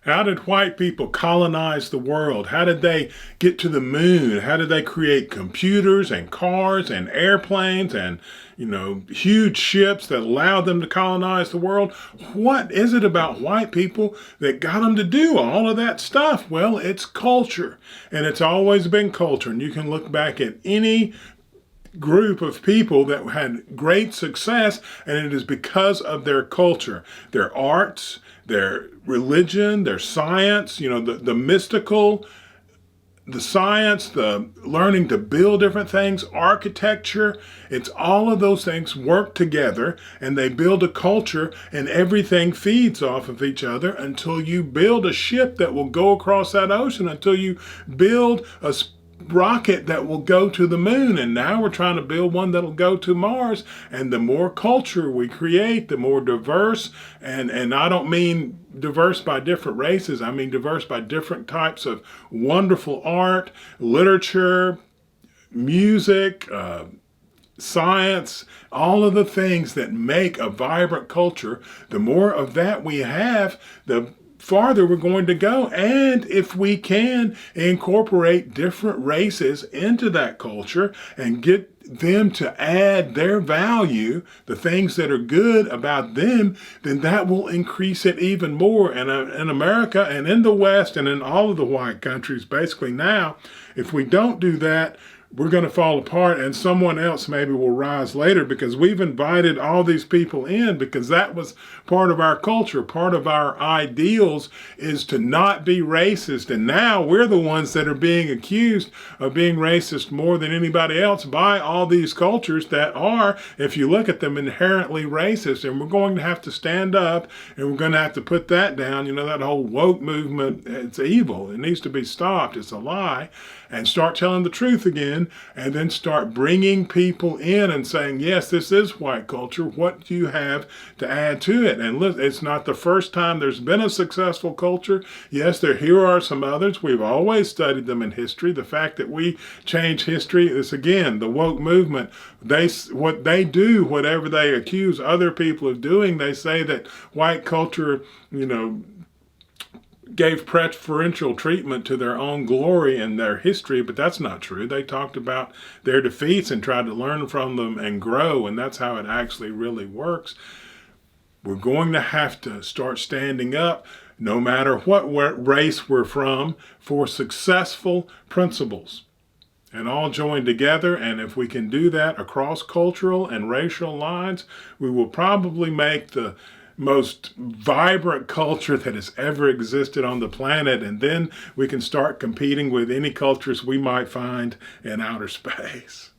How did white people colonize the world? How did they get to the moon? How did they create computers and cars and airplanes and, huge ships that allowed them to colonize the world? What is it about white people that got them to do all of that stuff? Well, it's culture, and it's always been culture. And you can look back at any group of people that had great success, and it is because of their culture, their arts, their religion, their science, the mystical, the science, the learning to build different things, architecture. It's all of those things work together and they build a culture, and everything feeds off of each other until you build a ship that will go across that ocean, until you build a rocket that will go to the moon. And now we're trying to build one that'll go to Mars. And the more culture we create, the more diverse, and I don't mean diverse by different races, I mean diverse by different types of wonderful art, literature, music, science, all of the things that make a vibrant culture. The more of that we have, the farther we're going to go. And if we can incorporate different races into that culture and get them to add their value, the things that are good about them, then that will increase it even more. And in America and in the West and in all of the white countries, basically now, if we don't do that, we're going to fall apart, and someone else maybe will rise later, because we've invited all these people in because that was part of our culture. Part of our ideals is to not be racist. And now we're the ones that are being accused of being racist more than anybody else by all these cultures that are, if you look at them, inherently racist. And we're going to have to stand up, and we're going to have to put that down. That whole woke movement, it's evil. It needs to be stopped. It's a lie. And start telling the truth again, and then start bringing people in and saying, yes, this is white culture. What do you have to add to it? And it's not the first time there's been a successful culture. Yes, here are some others. We've always studied them in history. The fact that we change history is, again, the woke movement. What they do, whatever they accuse other people of doing, they say that white culture, gave preferential treatment to their own glory and their history, but that's not true. They talked about their defeats and tried to learn from them and grow, and that's how it actually really works. We're going to have to start standing up, no matter what race we're from, for successful principles, and all join together. And if we can do that across cultural and racial lines, we will probably make the most vibrant culture that has ever existed on the planet. And then we can start competing with any cultures we might find in outer space.